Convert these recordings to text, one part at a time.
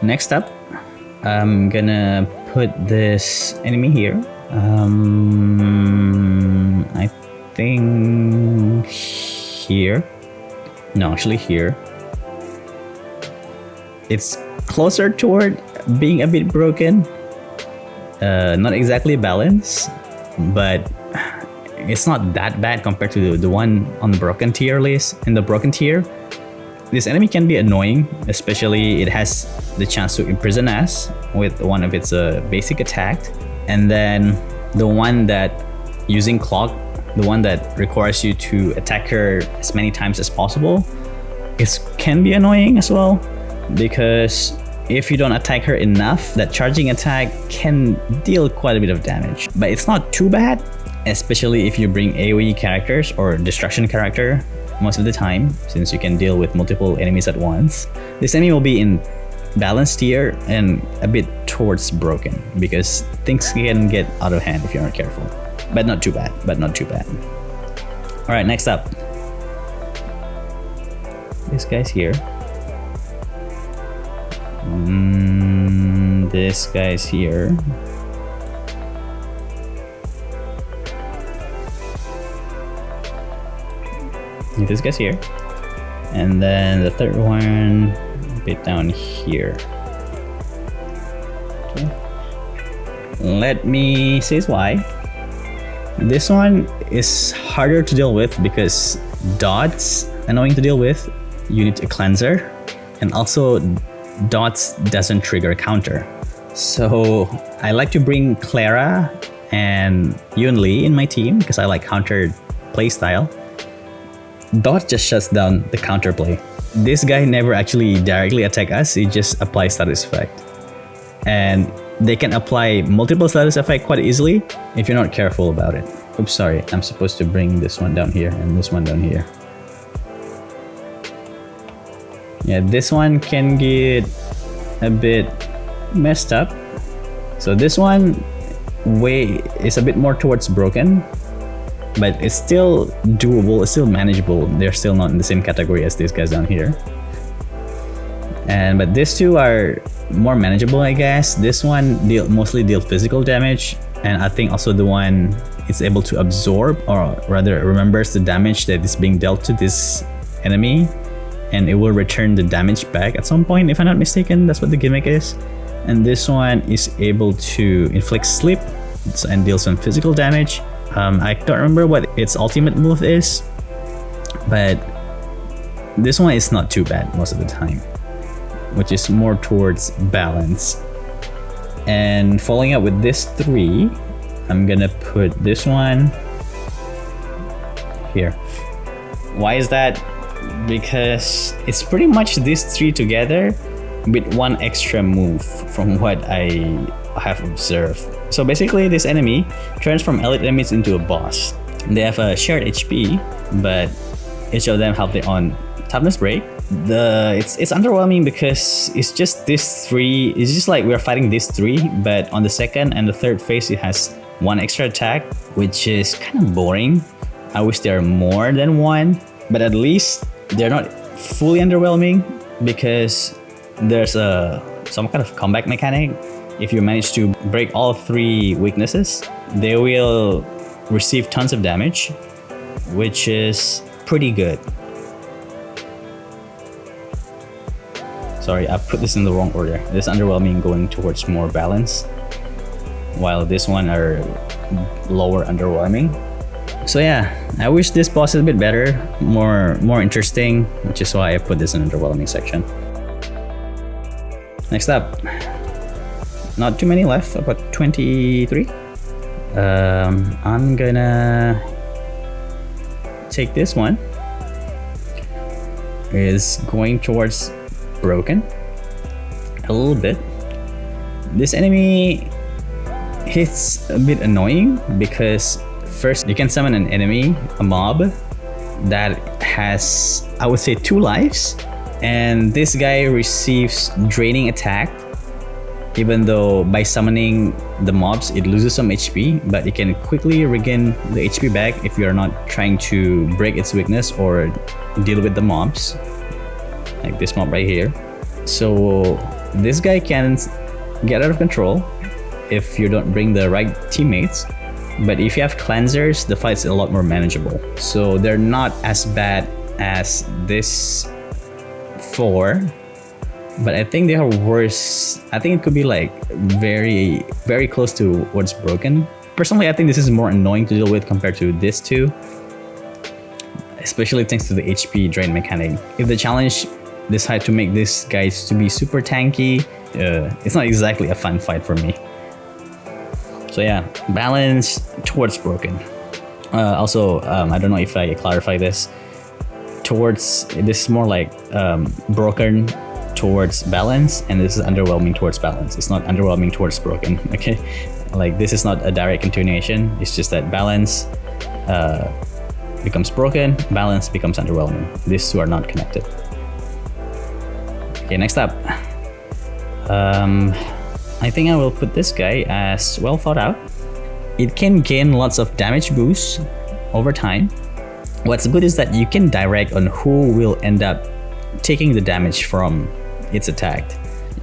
Next up, I'm gonna put this enemy here. I think here. No, actually here. It's closer toward being a bit broken. Not exactly balanced, but it's not that bad compared to the one on the broken tier list. In the broken tier, this enemy can be annoying, especially it has the chance to imprison us with one of its basic attack. And then the one that using clock, the one that requires you to attack her as many times as possible, it can be annoying as well, because if you don't attack her enough, that charging attack can deal quite a bit of damage. But it's not too bad, especially if you bring AoE characters or destruction character most of the time, since you can deal with multiple enemies at once. This enemy will be in balanced tier and a bit towards broken, because things can get out of hand if you're not careful. But not too bad, Alright, next up. This guy's here. This guy's here. This guy's here. And then the third one a bit down here. Okay. Let me say why. This one is harder to deal with because dots annoying to deal with. You need a cleanser, and also dots doesn't trigger counter. So I like to bring Clara and Yunli in my team because I like counter playstyle. Dot just shuts down the counterplay. This guy never actually directly attack us, he just applies status effect. And they can apply multiple status effect quite easily if you're not careful about it. Oops, sorry, I'm supposed to bring this one down here and this one down here. Yeah, this one can get a bit messed up. So this one is a bit more towards broken, but it's still doable, it's still manageable. They're still not in the same category as these guys down here. But these two are more manageable, I guess. This one mostly deals physical damage, and I think also the one is able to absorb, or rather remembers the damage that is being dealt to this enemy, and it will return the damage back at some point, if I'm not mistaken. That's what the gimmick is. And this one is able to inflict sleep and deal some physical damage. I don't remember what its ultimate move is, but this one is not too bad most of the time, which is more towards balance. And following up with this three, I'm gonna put this one here. Why is that? Because it's pretty much these three together with one extra move from what I have observed. So basically this enemy turns from elite enemies into a boss. They have a shared HP, but each of them have their own toughness break. It's underwhelming because it's just these three. It's just like we're fighting these three, but on the second and the third phase it has one extra attack, which is kind of boring. I wish there are more than one, but at least they're not fully underwhelming because there's some kind of comeback mechanic. If you manage to break all three weaknesses, they will receive tons of damage, which is pretty good. Sorry, I put this in the wrong order. This underwhelming going towards more balance, while this one are lower underwhelming. So yeah, I wish this boss is a bit better, more interesting, which is why I put this in the underwhelming section. Next up, not too many left, about 23. I'm gonna take this one. Is going towards broken a little bit. This enemy hits a bit annoying because first you can summon an enemy, a mob, that has, I would say, 2 lives, and this guy receives draining attack. Even though by summoning the mobs it loses some HP, but it can quickly regain the HP back if you're not trying to break its weakness or deal with the mobs, like this mob right here. So This guy can get out of control if you don't bring the right teammates, but if you have cleansers, the fight's a lot more manageable. So they're not as bad as this 4, but I think they are worse. I think it could be like very, very close to what's broken. Personally, I think this is more annoying to deal with compared to this 2, especially thanks to the HP drain mechanic. If the challenge decide to make this guys to be super tanky, it's not exactly a fun fight for me. So yeah, balance towards broken. Also, I don't know if I clarify this. This is more like broken towards balance, and this is underwhelming towards balance. It's not underwhelming towards broken. Okay, like this is not a direct continuation. It's just that balance becomes broken, balance becomes underwhelming. These 2 are not connected. Okay, next up. I think I will put this guy as well thought out. It can gain lots of damage boosts over time. What's good is that you can direct on who will end up taking the damage from its attack.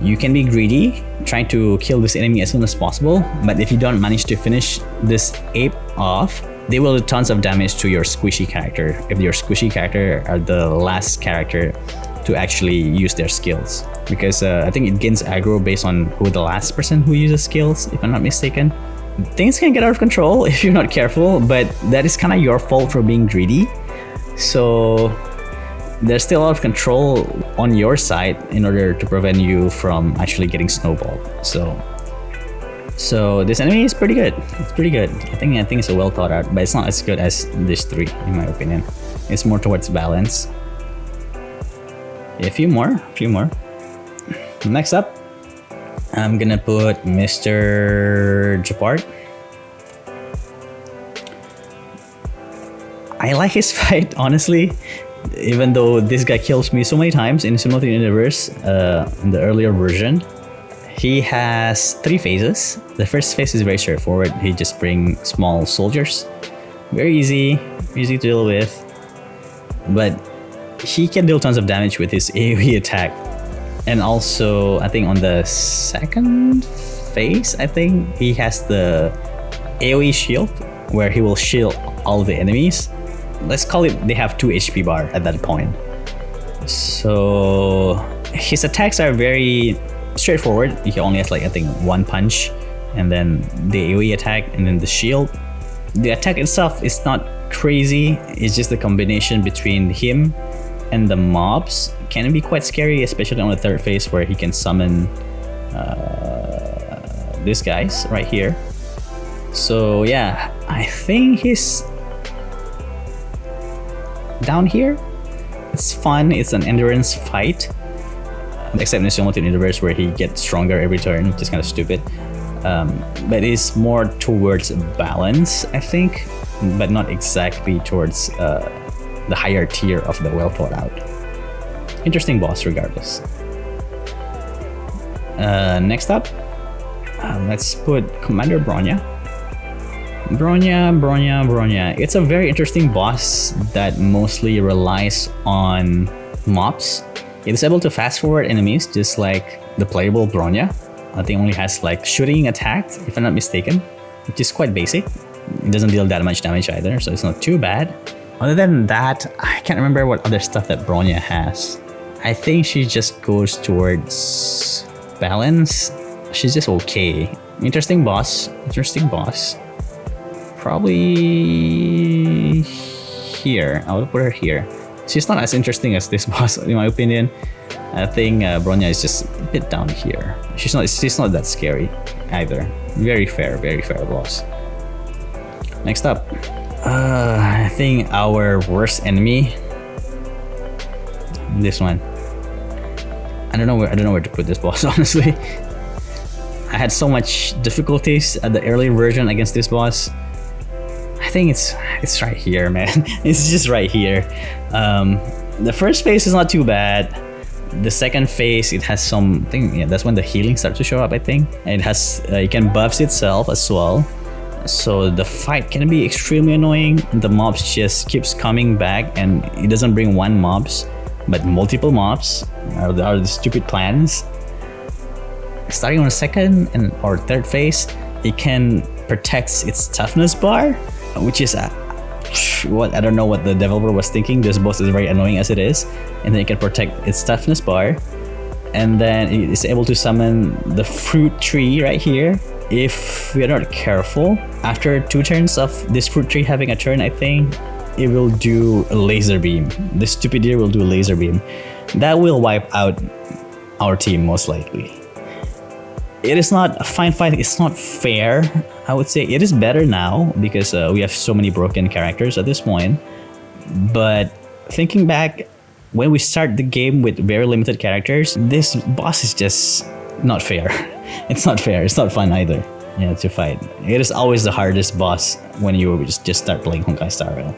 You can be greedy, trying to kill this enemy as soon as possible, but if you don't manage to finish this ape off, they will do tons of damage to your squishy character if your squishy character are the last character to actually use their skills. Because I think it gains aggro based on who the last person who uses skills, if I'm not mistaken. Things can get out of control if you're not careful, but that is kind of your fault for being greedy. So there's still a lot of control on your side in order to prevent you from actually getting snowballed. So this enemy is pretty good. It's pretty good. I think it's a well thought out, but it's not as good as this 3 in my opinion. It's more towards balance. A few more. Next up, I'm gonna put Mr. Japart. I like his fight, honestly, even though this guy kills me so many times in Simulated Universe in the earlier version. He has 3 phases. The first phase is very straightforward. He just brings small soldiers. Very easy to deal with. But he can deal tons of damage with his AoE attack. And also, I think on the second phase, I think he has the AoE shield, where he will shield all the enemies. Let's call it, they have 2 HP bar at that point. So his attacks are very straightforward. He only has like, I think, 1 punch, and then the AoE attack, and then the shield. The attack itself is not crazy. It's just the combination between him and the mobs can be quite scary, especially on the third phase where he can summon these guys right here. So yeah, I think he's down here. It's fun. It's an endurance fight, except in the Simulated Universe where he gets stronger every turn, which is kind of stupid. But it's more towards balance, I think, but not exactly towards the higher tier of the well thought out. Interesting boss regardless. Next up, let's put Commander Bronya. Bronya. It's a very interesting boss that mostly relies on mobs. It is able to fast forward enemies just like the playable Bronya. I think only has like shooting attack, if I'm not mistaken, which is quite basic. It doesn't deal that much damage either, so it's not too bad. Other than that, I can't remember what other stuff that Bronya has. I think she just goes towards balance. She's just okay. Interesting boss. Probably here. I would put her here. She's not as interesting as this boss, in my opinion. I think Bronya is just a bit down here. She's not that scary either. Very fair boss. Next up, I think our worst enemy. This one. I don't know where to put this boss, honestly. I had so much difficulties at the early version against this boss. I think it's right here, man. It's just right here. The first phase is not too bad. The second phase, it has something. Yeah, that's when the healing starts to show up, I think. And it has it can buffs itself as well. So the fight can be extremely annoying. The mobs just keeps coming back, and it doesn't bring one mobs, but multiple mobs. Are the stupid clans. starting on the second and or third phase, it can protect its toughness bar, which is what I don't know what the developer was thinking. This boss is very annoying as it is, and then it can protect its toughness bar, and then it is able to summon the fruit tree right here. If we are not careful, after 2 turns of this fruit tree having a turn, I think it will do a laser beam. The stupid deer will do a laser beam. That will wipe out our team most likely. It is not a fine fight. It's not fair. I would say it is better now because we have so many broken characters at this point. But thinking back, when we start the game with very limited characters, this boss is just not fair. It's not fair. It's not fun either. Yeah, to fight. It is always the hardest boss when you just start playing Honkai Star Rail.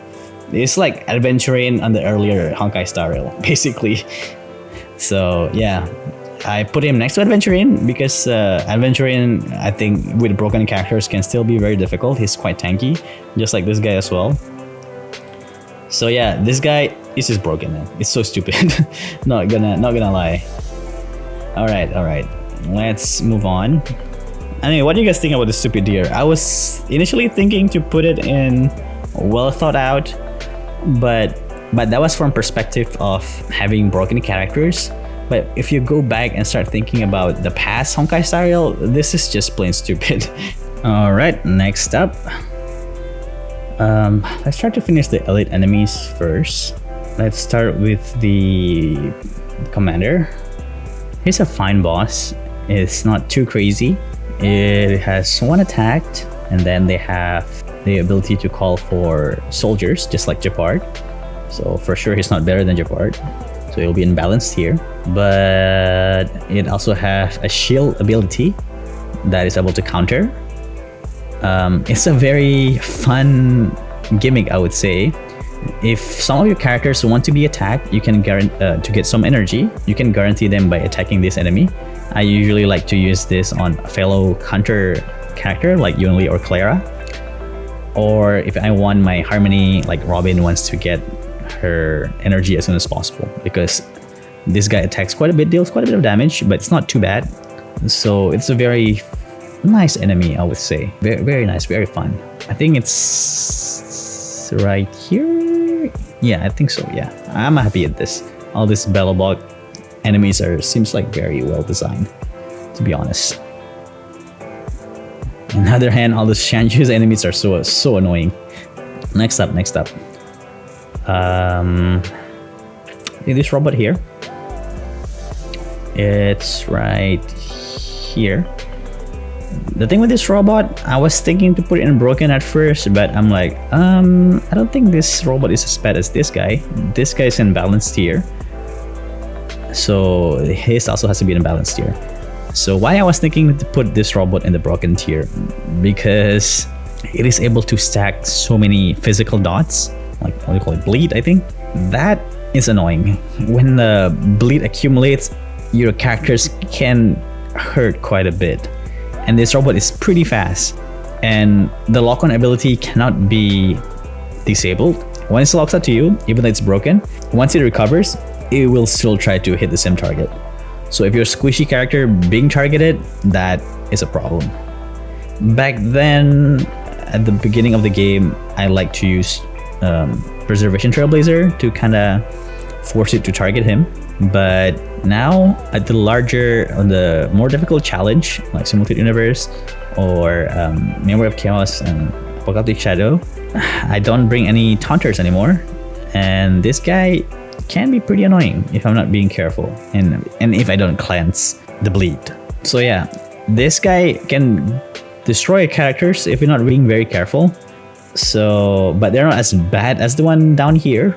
It's like adventuring on the earlier Honkai Star Rail, basically. So yeah, I put him next to Adventuring because Adventuring, I think with broken characters can still be very difficult. He's quite tanky, just like this guy as well. So yeah, this guy is just broken, man. It's so stupid. not gonna lie. All right. Let's move on. Anyway, what do you guys think about the stupid deer? I was initially thinking to put it in well thought out, but that was from perspective of having broken characters. But if you go back and start thinking about the past Honkai Star Rail, this is just plain stupid. All right, next up. Let's try to finish the elite enemies first. Let's start with the commander. He's a fine boss. It's not too crazy. It has 1 attack, and then they have the ability to call for soldiers, just like Japard. So for sure, he's not better than Japard. So he'll be imbalanced here. But it also has a shield ability that is able to counter. It's a very fun gimmick, I would say. If some of your characters want to be attacked, you can to get some energy. You can guarantee them by attacking this enemy. I usually like to use this on a fellow counter character like Yunli or Clara. Or if I want my Harmony, like Robin wants to get her energy as soon as possible, because this guy attacks quite a bit, deals quite a bit of damage, but it's not too bad. So it's a very nice enemy, I would say. Very, very nice, very fun. I think it's right here. Yeah, I think so. Yeah, I'm happy at this. All these Bellobog enemies seems like very well designed, to be honest. On the other hand, all the Shanju's enemies are so annoying. Next up. This robot here. It's right here. The thing with this robot, I was thinking to put it in broken at first, but I'm like, I don't think this robot is as bad as this guy. This guy is in balanced tier, so his also has to be in balanced tier. So why I was thinking to put this robot in the broken tier, because it is able to stack so many physical dots, like what do you call it, bleed, I think. That is annoying. When the bleed accumulates, your characters can hurt quite a bit. And this robot is pretty fast, and the lock-on ability cannot be disabled. Once it locks out to you, even though it's broken, once it recovers, it will still try to hit the same target. So if you're a squishy character being targeted, that is a problem. Back then, at the beginning of the game, I like to use Preservation Trailblazer to kind of force it to target him. But now, at the more difficult challenge, like Simulated Universe or Memory of Chaos and Apocalyptic Shadow, I don't bring any taunters anymore. And this guy can be pretty annoying if I'm not being careful, and if I don't cleanse the bleed. So yeah, this guy can destroy characters if you're not being very careful. So, but they're not as bad as the one down here,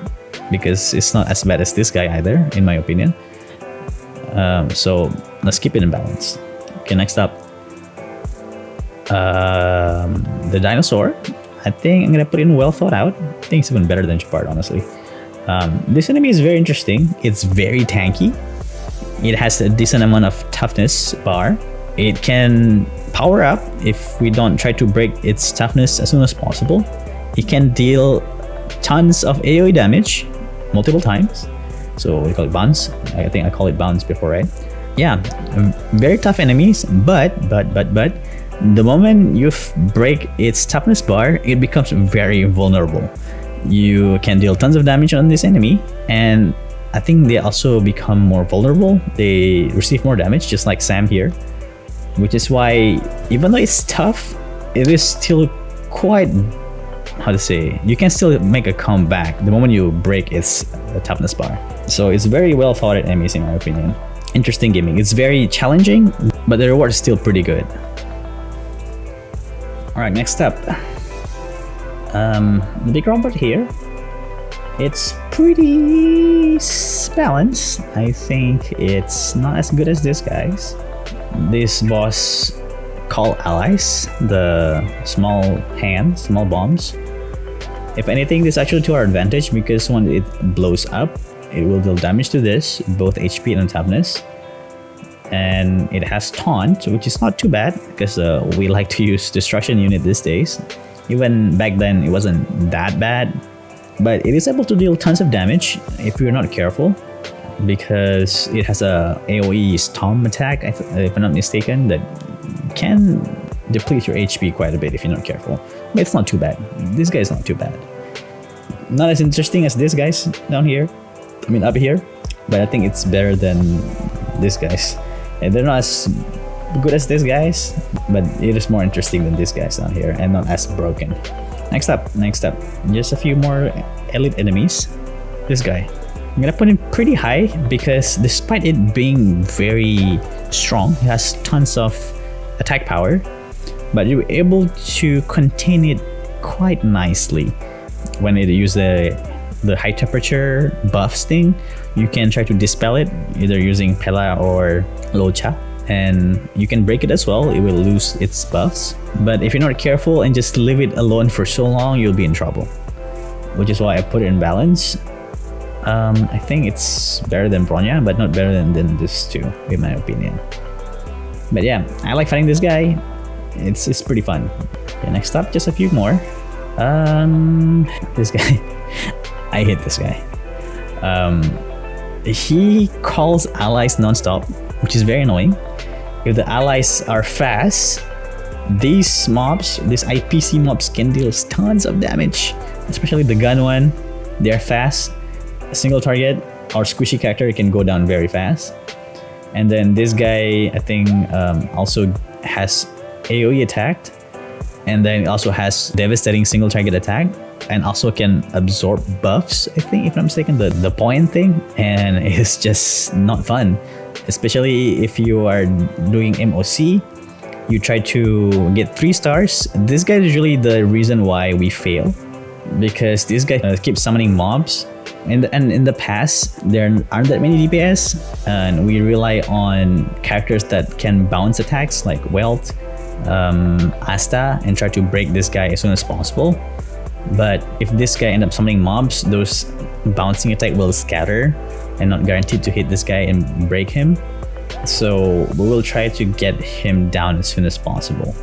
because it's not as bad as this guy either, in my opinion. So let's keep it in balance. Okay, next up, the dinosaur. I think I'm gonna put in well thought out. I think it's even better than Japard, honestly. This enemy is very interesting. It's very tanky. It has a decent amount of toughness bar. It can power up if we don't try to break its toughness as soon as possible. It can deal tons of AoE damage multiple times. So we call it bounce. I think I call it bounce before, right? yeah, very tough enemies, but the moment you break its toughness bar, it becomes very vulnerable. You can deal tons of damage on this enemy, and I think they also become more vulnerable. They receive more damage, just like Sam here, which is why even though it's tough, it is still quite, how to say, you can still make a comeback the moment you break its toughness bar. So it's very well thought out enemies in my opinion. Interesting gaming. It's very challenging, but the reward is still pretty good. Alright, next up. The big robot here. It's pretty balanced. I think it's not as good as this guy's. This boss called allies, the small hands, small bombs. If anything, this is actually to our advantage because when it blows up, it will deal damage to this, both HP and toughness. And it has taunt, which is not too bad because we like to use destruction unit these days. Even back then, it wasn't that bad, but it is able to deal tons of damage if you're not careful, because it has a AoE storm attack, if I'm not mistaken, that can deplete your HP quite a bit if you're not careful. But it's not too bad. This guy is not too bad. Not as interesting as this guy's down here. I mean up here, but I think it's better than this guy's. And they're not as good as this guy's, but it is more interesting than this guy's down here and not as broken. Next up, just a few more elite enemies. This guy, I'm gonna put him pretty high because despite it being very strong, it has tons of attack power, but you're able to contain it quite nicely. When it uses the high temperature buffs thing, you can try to dispel it either using Pela or Locha, and you can break it as well. It will lose its buffs, but if you're not careful and just leave it alone for so long, you'll be in trouble, which is why I put it in balance. I think it's better than Bronya, but not better than this two, in my opinion. But yeah, I like fighting this guy. It's pretty fun. Okay, next up, just a few more. This guy, I hate this guy. He calls allies non-stop, which is very annoying. If the allies are fast, these mobs, these IPC mobs, can deal tons of damage, especially the gun one. They're fast. A single target or squishy character can go down very fast. And then this guy, I think, also has AoE attack, and then it also has devastating single target attack, and also can absorb buffs, I think, if I'm mistaken, the point thing, and it's just not fun. Especially if you are doing MOC, you try to get 3 stars. This guy is really the reason why we fail, because this guy keeps summoning mobs, and in the past there aren't that many DPS, and we rely on characters that can bounce attacks like Welt, Asta, and try to break this guy as soon as possible. But if this guy ends up summoning mobs, those bouncing attack will scatter and not guaranteed to hit this guy and break him. So we will try to get him down as soon as possible.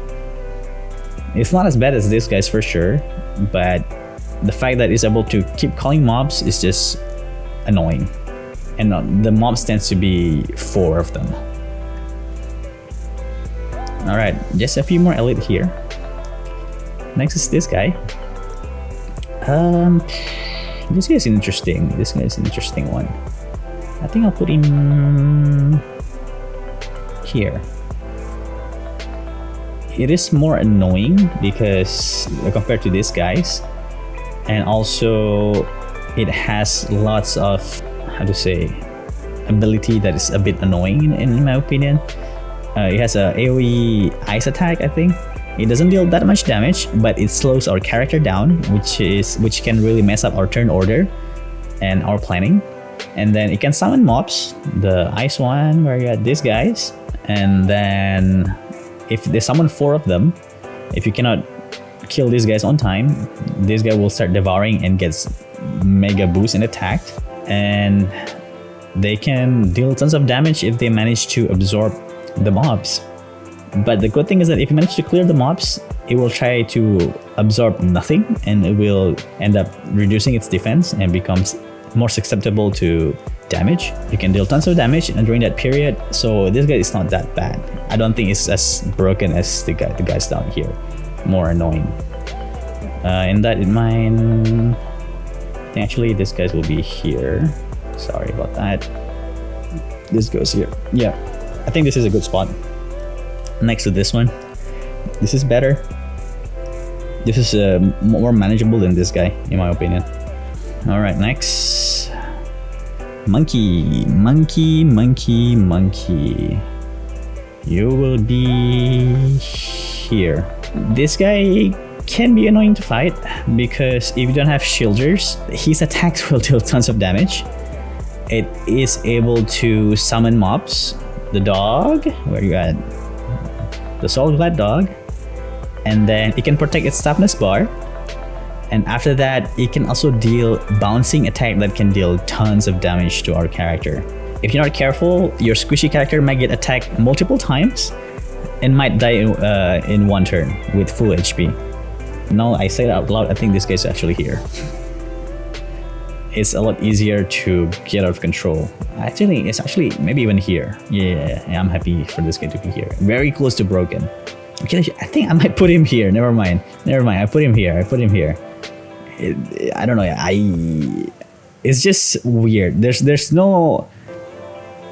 It's not as bad as this guy's for sure, but the fact that it's able to keep calling mobs is just annoying. And the mobs tends to be 4 of them. Alright, just a few more elite here. Next is this guy. This guy is interesting. This guy is an interesting one. I think I'll put him here. It is more annoying because compared to these guys, and also it has lots of, how to say, ability that is a bit annoying in my opinion. It has a AoE ice attack, I think. It doesn't deal that much damage, but it slows our character down, which can really mess up our turn order and our planning. And then it can summon mobs, the ice one where you got these guys, and then if they summon 4 of them, if you cannot kill these guys on time, this guy will start devouring and gets mega boost in attack, and they can deal tons of damage if they manage to absorb the mobs. But the good thing is that if you manage to clear the mobs, it will try to absorb nothing, and it will end up reducing its defense and becomes more susceptible to damage. You can deal tons of damage during that period. So this guy is not that bad. I don't think it's as broken as the guys down here. More annoying. In that in mind, I think actually this guy will be here. Sorry about that. This goes here. Yeah, I think this is a good spot. Next to this one. This is better. This is more manageable than this guy, in my opinion. All right, next. Monkey. You will be here. This guy can be annoying to fight because if you don't have shielders, his attacks will deal tons of damage. It is able to summon mobs. The dog, where you at? The Soul-Glad dog. And then it can protect its toughness bar. And after that, it can also deal bouncing attack that can deal tons of damage to our character. If you're not careful, your squishy character might get attacked multiple times and might die in one turn with full HP. Now I say it out loud, I think this guy's actually here. It's a lot easier to get out of control. Actually, it's actually maybe even here. Yeah, I'm happy for this guy to be here. Very close to broken. Okay, I think I might put him here. Never mind. I put him here. I don't know. It's just weird. There's no.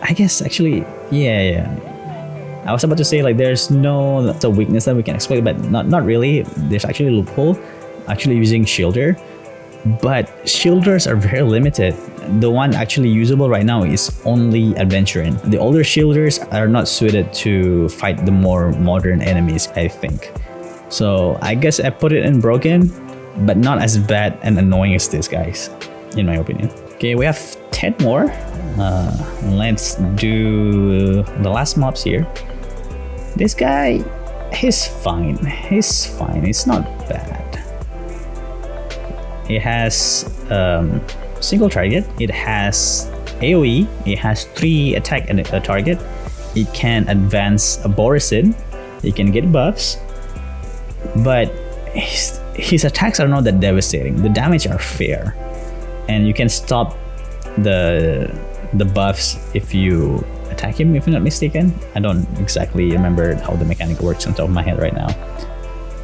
I guess actually, yeah. I was about to say like there's no weakness that we can exploit, but not really. There's actually a loophole. Actually using shielder, but shielders are very limited. The one actually usable right now is only adventuring. The older shielders are not suited to fight the more modern enemies, I think. So I guess I put it in broken, but not as bad and annoying as this guys, in my opinion. Okay, we have 10 more. Let's do the last mobs here. This guy, he's fine. It's not bad. It has single target. It has AoE. It has 3 attack and a target. It can advance a Borisid. It can get buffs, but his attacks are not that devastating. The damage are fair, and you can stop the buffs if you attack him, if I'm not mistaken. I don't exactly remember how the mechanic works on top of my head right now.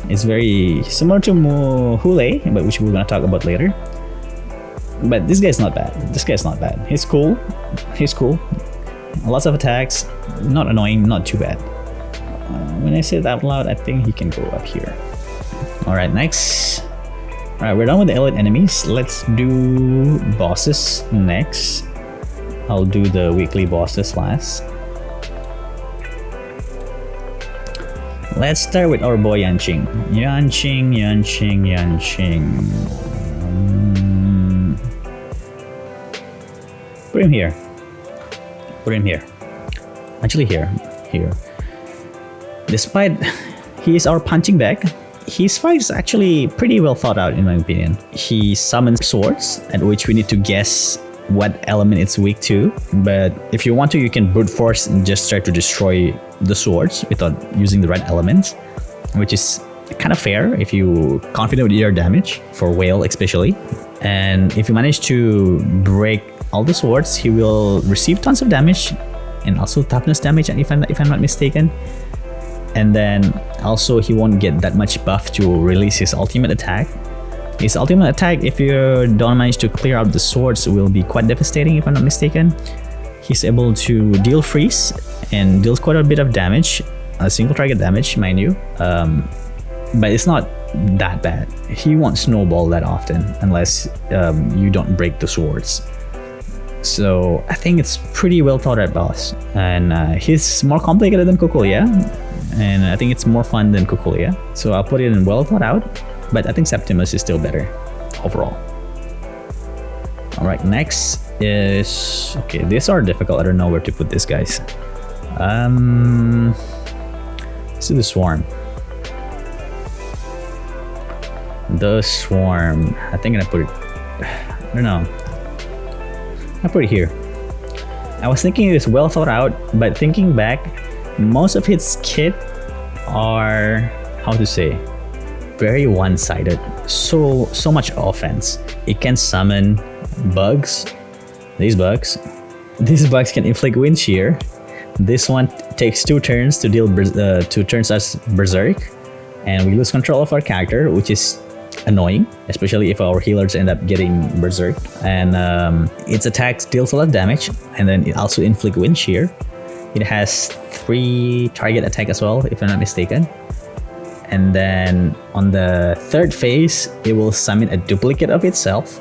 It's very similar to Hule, but which we're gonna talk about later. But this guy's not bad. He's cool. Lots of attacks. Not annoying, not too bad. When I say it out loud, I think he can go up here. Alright, next. Alright, we're done with the elite enemies. Let's do bosses next. I'll do the weekly bosses last. Let's start with our boy Yanqing. Put him here. Actually here. Despite he is our punching bag, his fight is actually pretty well thought out in my opinion. He summons swords, at which we need to guess what element it's weak to, but if you want to, you can brute force and just try to destroy the swords without using the right elements, which is kind of fair if you confident with your damage, for whale especially. And if you manage to break all the swords, he will receive tons of damage and also toughness damage, if I'm not mistaken. And then also he won't get that much buff to release his ultimate attack. His ultimate attack, if you don't manage to clear out the swords, will be quite devastating, if I'm not mistaken. He's able to deal freeze and deals quite a bit of damage, a single target damage, mind you. But it's not that bad. He won't snowball that often unless you don't break the swords. So I think it's pretty well thought out boss. And he's more complicated than Kukulia, and I think it's more fun than Kukulia. So I'll put it in well thought out. But I think Septimus is still better overall. Alright, next is... Okay, these are difficult. I don't know where to put these guys. Let's do the Swarm. The Swarm. I think I put it... I don't know. I put it here. I was thinking it was well thought out, but thinking back, most of its kit are... How to say? Very one-sided. So much offense. It can summon bugs, these bugs, These bugs can inflict wind shear. This one takes 2 turns to deal 2 turns as berserk, and we lose control of our character, which is annoying, especially if our healers end up getting berserk. And its attacks deals a lot of damage, and then it also inflict wind shear. It has 3 target attack as well, if I'm not mistaken. And then on the 3rd phase, it will summon a duplicate of itself,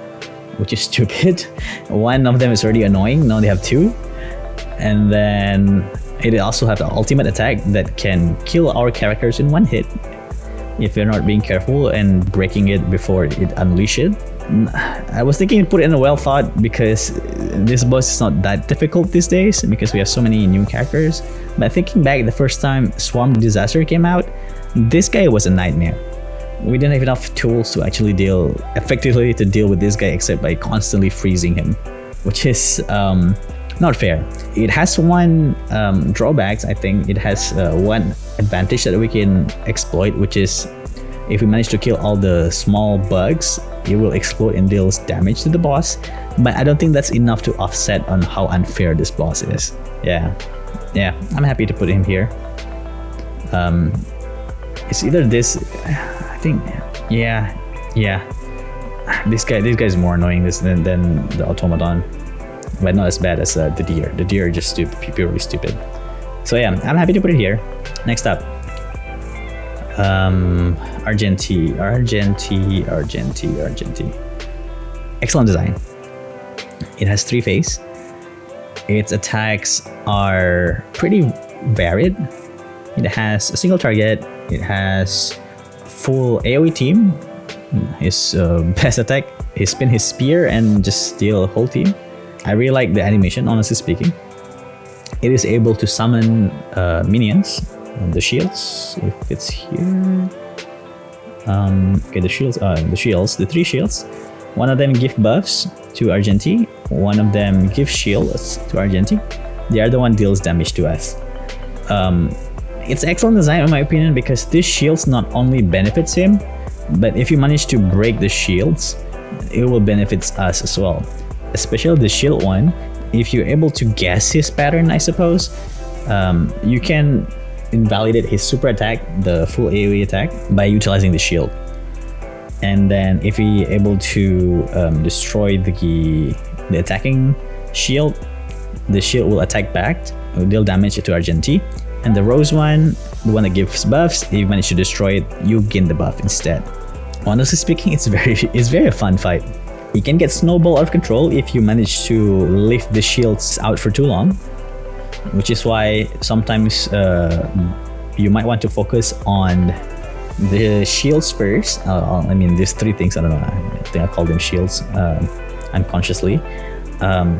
which is stupid. One of them is already annoying, now they have 2. And then it also has an ultimate attack that can kill our characters in 1 hit if you're not being careful and breaking it before it unleashes it. I was thinking to put it in a well thought because this boss is not that difficult these days because we have so many new characters. But thinking back, the first time Swarm Disaster came out, this guy was a nightmare. We didn't have enough tools to actually deal effectively with this guy except by constantly freezing him, which is not fair. It has 1 drawbacks. I think it has 1 advantage that we can exploit, which is if we manage to kill all the small bugs, it will explode and deals damage to the boss. But I don't think that's enough to offset on how unfair this boss is. Yeah, I'm happy to put him here. It's either this, I think, yeah. This guy's more annoying than the automaton, but not as bad as the deer. The deer are just purely stupid. So yeah, I'm happy to put it here. Next up, Argenti. Excellent design. It has 3 phases. Its attacks are pretty varied. It has a single target. It has full AoE team. His best attack is spin his spear and just steal a whole team. I really like the animation, honestly speaking. It is able to summon minions. The shields, if it's here. Okay, the shields, the 3 shields. One of them give buffs to Argenti. One of them gives shields to Argenti. The other one deals damage to us. It's excellent design in my opinion because this shields not only benefits him, but if you manage to break the shields, it will benefit us as well. Especially the shield one. If you're able to guess his pattern, I suppose, you can invalidate his super attack, the full AoE attack, by utilizing the shield. And then if he able to destroy the attacking shield, the shield will attack back, it will deal damage to Argenti. And the rose one, the one that gives buffs, if you manage to destroy it, you gain the buff instead. Honestly speaking, it's very a fun fight. You can get snowball out of control if you manage to lift the shields out for too long, which is why sometimes you might want to focus on the shields first. I mean, these 3 things, I don't know, I think I call them shields unconsciously.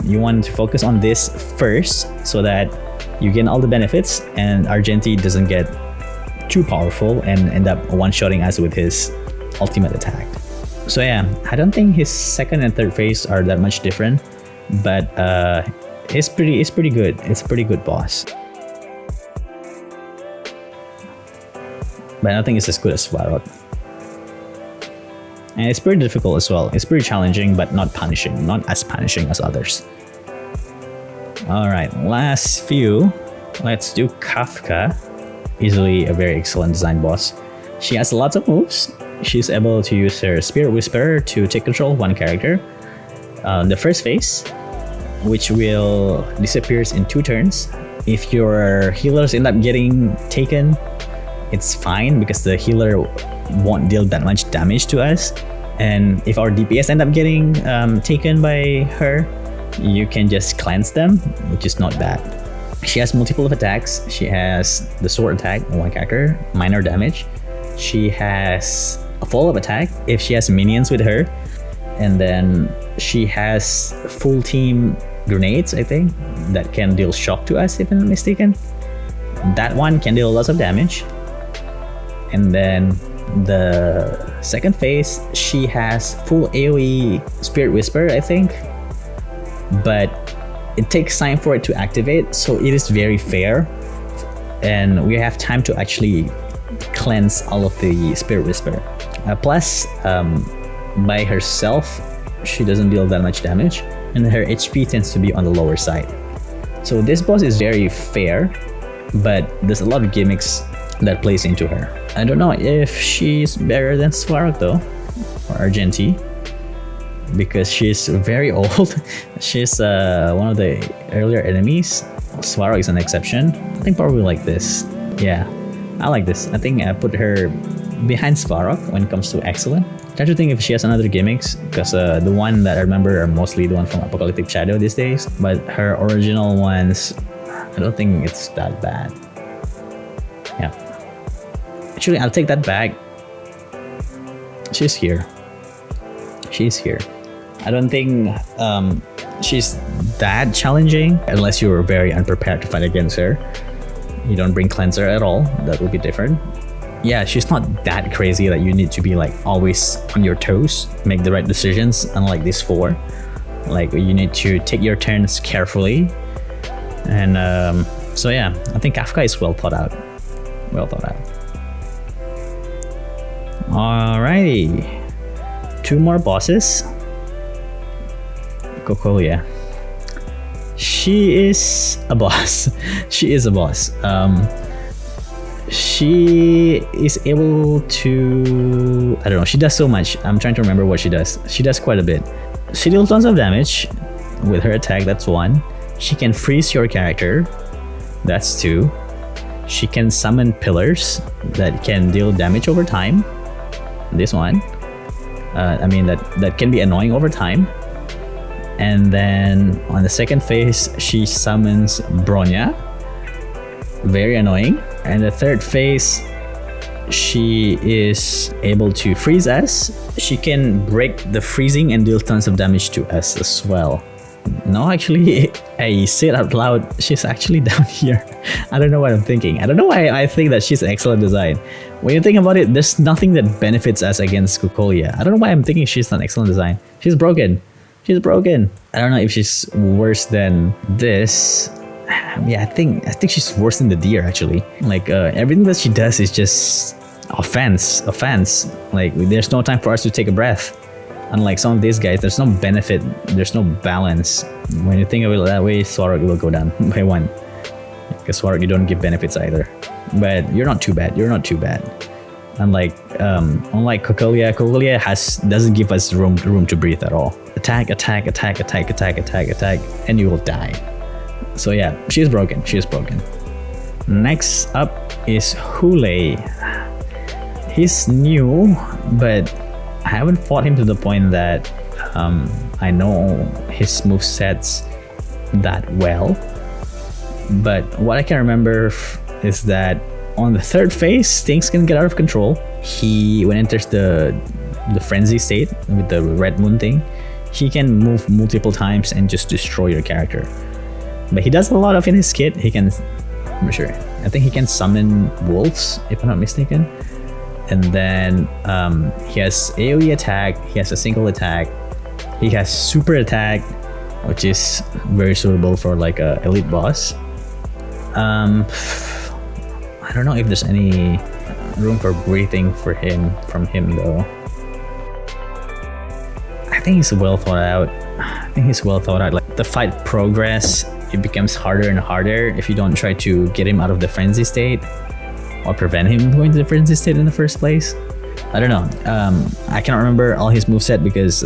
You want to focus on this first so that you gain all the benefits and Argenti doesn't get too powerful and end up one-shotting us with his ultimate attack. So yeah, I don't think his 2nd and 3rd phase are that much different, but it's pretty good. It's a pretty good boss. But I don't think it's as good as Svarog. And it's pretty difficult as well. It's pretty challenging, but not as punishing as others. Alright, last few. Let's do Kafka. Easily a very excellent design boss. She has lots of moves. She's able to use her Spirit Whisperer to take control of 1 character. The first phase, which will disappears in 2 turns. If your healers end up getting taken, it's fine because the healer won't deal that much damage to us. And if our DPS end up getting taken by her, you can just cleanse them, which is not bad. She has multiple of attacks. She has the sword attack on 1 character, minor damage. She has a follow-up attack if she has minions with her. And then she has full team grenades, I think, that can deal shock to us if I'm not mistaken. That one can deal lots of damage. And then the 2nd phase, she has full AoE Spirit Whisper, I think. But it takes time for it to activate, so it is very fair. And we have time to actually cleanse all of the Spirit Whisper. Plus, by herself, she doesn't deal that much damage, and her HP tends to be on the lower side. So this boss is very fair, but there's a lot of gimmicks that plays into her. I don't know if she's better than Svarog though, or Argenti, because she's very old. She's one of the earlier enemies. Svarog is an exception. I think probably like this. Yeah, I like this. I think I put her behind Svarog when it comes to excellent. Trying to think if she has another gimmicks, because the one that I remember are mostly the one from Apocalyptic Shadow these days, but her original ones, I don't think it's that bad. Yeah. Actually, I'll take that back. She's here. She's here. I don't think she's that challenging unless you're very unprepared to fight against her. You don't bring cleanser at all. That would be different. Yeah, she's not that crazy that you need to be like always on your toes, make the right decisions, unlike these four. Like you need to take your turns carefully. And so yeah, I think Kafka is well thought out. Well thought out. Alrighty. 2 more bosses. Cocolia. She is a boss. She is a boss. She is able to... I don't know, she does so much. I'm trying to remember what she does. She does quite a bit. She deals tons of damage with her attack, that's 1. She can freeze your character, that's 2. She can summon pillars that can deal damage over time, this one. I mean, that can be annoying over time. And then on the second phase, she summons Bronya, very annoying. And the third phase, she is able to freeze us. She can break the freezing and deal tons of damage to us as well. No, actually, I say it out loud, she's actually down here. I don't know what I'm thinking. I don't know why I think that she's an excellent design. When you think about it, there's nothing that benefits us against Cocolia. I don't know why I'm thinking she's an excellent design. She's broken. She's broken. I don't know if she's worse than this. Yeah, I think she's worse than the deer actually. Like everything that she does is just offense. Like there's no time for us to take a breath. Unlike some of these guys, there's no benefit, there's no balance. When you think of it that way, Svarog will go down by 1. Because Svarog, you don't give benefits either. But you're not too bad. You're not too bad. Unlike Cocolia, doesn't give us room to breathe at all. Attack, and you will die. So yeah, she's broken. She's broken. Next up is Hule. He's new, but I haven't fought him to the point that I know his movesets that well. But what I can remember is that on the third phase, things can get out of control. When enters the frenzy state with the red moon thing, he can move multiple times and just destroy your character. But he does a lot of in his kit. He can, I'm sure, I think he can summon wolves, if I'm not mistaken. And then he has AoE attack, he has a single attack, he has super attack, which is very suitable for like a elite boss. I don't know if there's any room for breathing from him though. I think he's well thought out. Like the fight progress, it becomes harder and harder if you don't try to get him out of the frenzy state or prevent him going to the frenzy state in the first place. I don't know. I cannot remember all his moveset because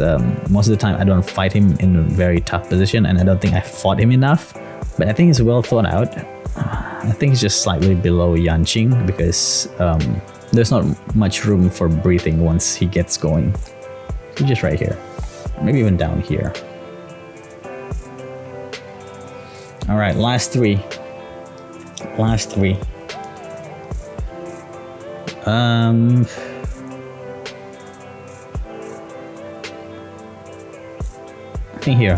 most of the time I don't fight him in a very tough position, and I don't think I fought him enough. But I think he's well thought out. I think he's just slightly below Yanqing because there's not much room for breathing once he gets going. He's just right here. Maybe even down here. Alright, last three. I think here.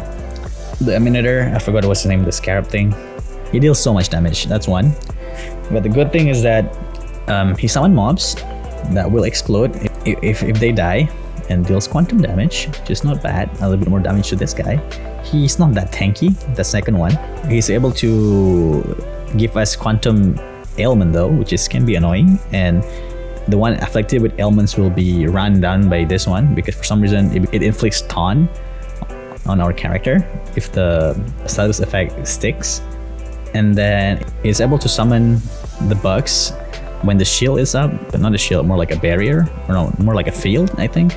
The Eminator, I forgot what's the name of the scarab thing. He deals so much damage, that's 1. But the good thing is that he summons mobs that will explode if they die and deals quantum damage, which is not bad. A little bit more damage to this guy. He's not that tanky, the second one. He's able to give us quantum ailment though, which can be annoying. And the one afflicted with ailments will be run down by this one because for some reason it inflicts taunt on our character if the status effect sticks. and then it's able to summon the bugs when the shield is up, but not a shield, more like a barrier, or no, more like a field, I think.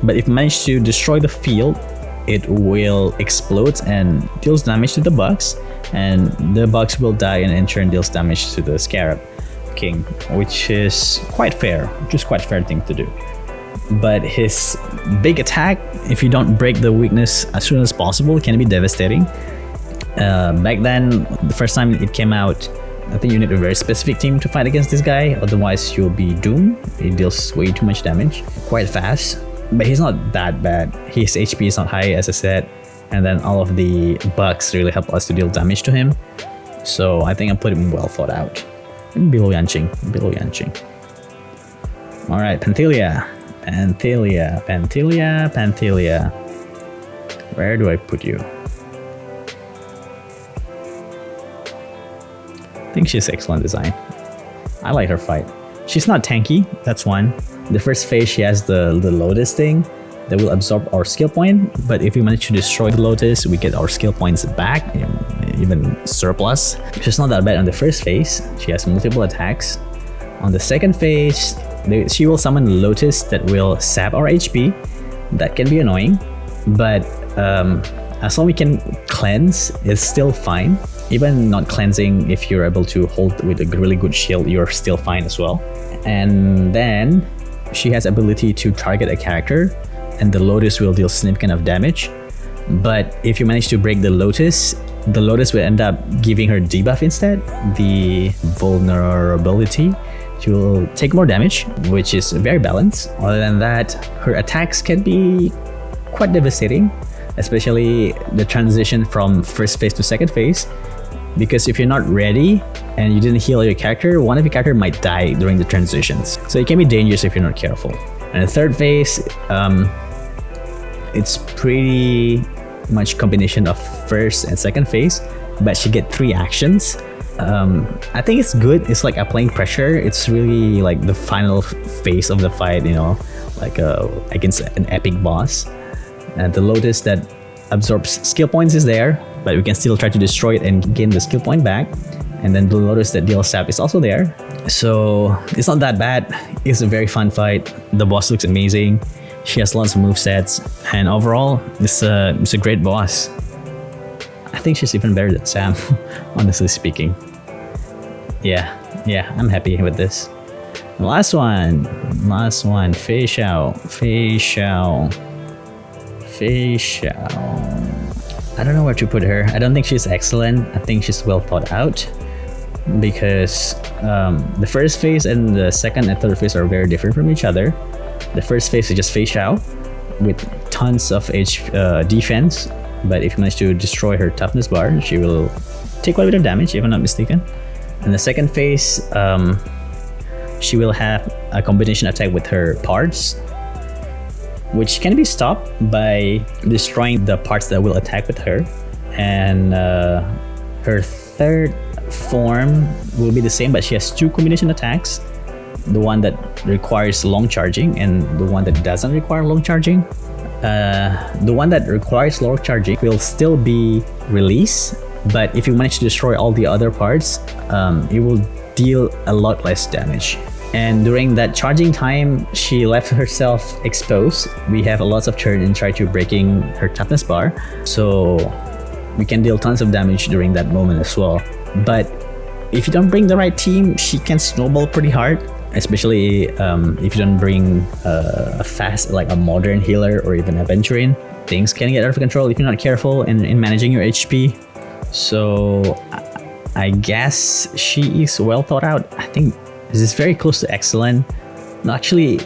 But if you manage to destroy the field, it will explode and deals damage to the bugs, and the bugs will die and in turn deals damage to the Scarab King, which is quite fair, thing to do. But his big attack, if you don't break the weakness as soon as possible, can be devastating. Back then, the first time it came out, I think you need a very specific team to fight against this guy, otherwise you'll be doomed. He deals way too much damage, quite fast. But he's not that bad. His HP is not high, as I said, and then all of the bugs really help us to deal damage to him. So I think I put him well thought out. Below Yanqing. Alright, Panthelia. Where do I put you? I think she's excellent design. I like her fight. She's not tanky, that's one. The first phase she has the Lotus thing that will absorb our skill point, but if we manage to destroy the Lotus, we get our skill points back, even surplus. She's not that bad on the first phase. She has multiple attacks. On the second phase, she will summon a Lotus that will sap our HP. That can be annoying, but as long as we can cleanse, it's still fine. Even not cleansing, if you're able to hold with a really good shield, you're still fine as well. And then she has ability to target a character, and the Lotus will deal significant of damage. But if you manage to break the Lotus will end up giving her debuff instead, the vulnerability. She will take more damage, which is very balanced. Other than that, her attacks can be quite devastating, especially the transition from first phase to second phase. Because if you're not ready and you didn't heal your character, one of your character might die during the transitions. So it can be dangerous if you're not careful. And the third phase, it's pretty much combination of first and second phase, but she get 3 actions. I think it's good. It's like applying pressure. It's really like the final phase of the fight, like against an epic boss. And the Lotus that absorbs skill points is there, but we can still try to destroy it and gain the skill point back. And then the Lotus that deals sap is also there. So it's not that bad. It's a very fun fight. The boss looks amazing. She has lots of movesets, and overall, it's a great boss. I think she's even better than Sam, honestly speaking. Yeah, I'm happy with this. The last one, Fei Xiao. I don't know where to put her. I don't think she's excellent. I think she's well thought out, because the first phase and the second and third phase are very different from each other. The first phase is just Fei Xiao with tons of defense, but if you manage to destroy her toughness bar, she will take quite a bit of damage, if I'm not mistaken. And the second phase, she will have a combination attack with her parts, which can be stopped by destroying the parts that will attack with her. And her third form will be the same, but she has 2 combination attacks. The one that requires long charging and the one that doesn't require long charging. The one that requires long charging will still be released, but if you manage to destroy all the other parts, it will deal a lot less damage. And during that charging time, she left herself exposed. We have lots of turn and try to breaking her toughness bar, so we can deal tons of damage during that moment as well. But if you don't bring the right team, she can snowball pretty hard, especially if you don't bring a fast, like a modern healer or even a Venturine. Things can get out of control if you're not careful in managing your HP. So I guess she is well thought out. I think this is very close to excellent. No, actually,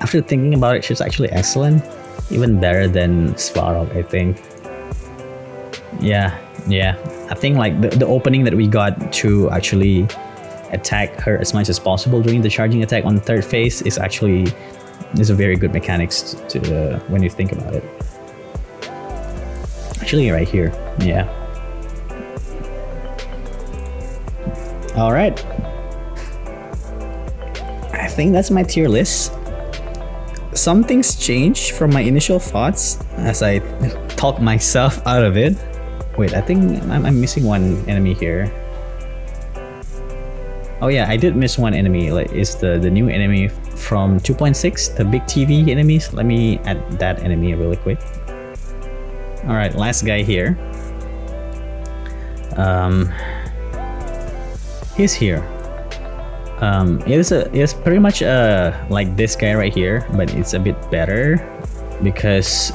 after thinking about it, she's actually excellent. Even better than Svarog, I think. Yeah. I think like the opening that we got to actually attack her as much as possible during the charging attack on the third phase is a very good mechanics to when you think about it. Actually, right here. Yeah. All right. I think that's my tier list. Some things changed from my initial thoughts as I talked myself out of it. Wait, I think I'm missing one enemy here. Oh yeah, I did miss one enemy. Like, it's the new enemy from 2.6, the big TV enemies. Let me add that enemy really quick. All right, last guy here. He's here. It's pretty much like this guy right here, but it's a bit better because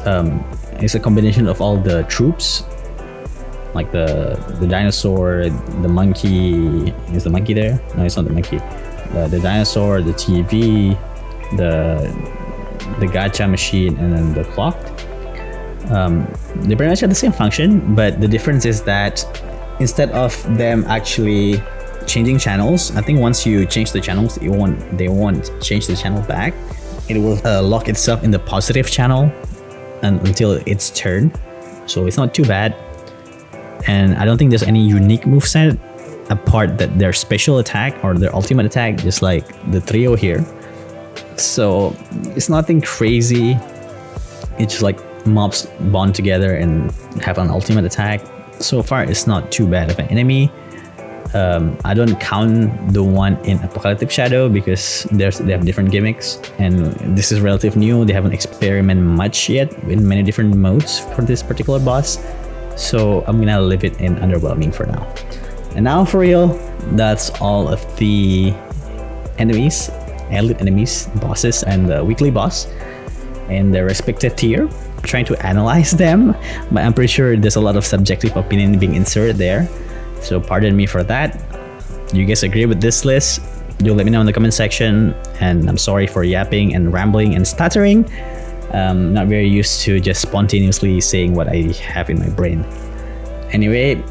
it's a combination of all the troops, like the dinosaur, the monkey. Is the monkey there? No, it's not the monkey. The dinosaur, the TV, the gacha machine, and then the clock. They pretty much have the same function, but the difference is that instead of them actually changing channels, I think once you change the channels, they won't change the channel back. It will lock itself in the positive channel until its turn, so it's not too bad. And I don't think there's any unique moveset apart that their special attack or their ultimate attack, just like the trio here. So it's nothing crazy. It's just like mobs bond together and have an ultimate attack. So far, it's not too bad of an enemy. I don't count the one in Apocalyptic Shadow because they have different gimmicks, and this is relatively new. They haven't experimented much yet in many different modes for this particular boss. So I'm gonna leave it in underwhelming for now. And now for real, that's all of the enemies, elite enemies, bosses, and the weekly boss in their respective tier. I'm trying to analyze them, but I'm pretty sure there's a lot of subjective opinion being inserted there. So pardon me for that. You guys agree with this list? Do let me know in the comment section, and I'm sorry for yapping and rambling and stuttering. Not very used to just spontaneously saying what I have in my brain. Anyway,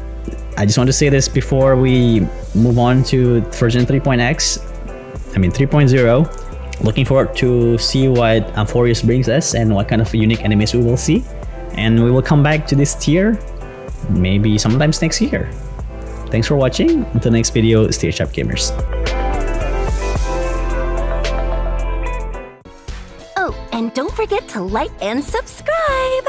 I just want to say this before we move on to version 3.x. I mean 3.0. Looking forward to see what Amphoreus brings us and what kind of unique enemies we will see. And we will come back to this tier maybe sometimes next year. Thanks for watching. Until next video, stay sharp gamers. Oh, and don't forget to like and subscribe!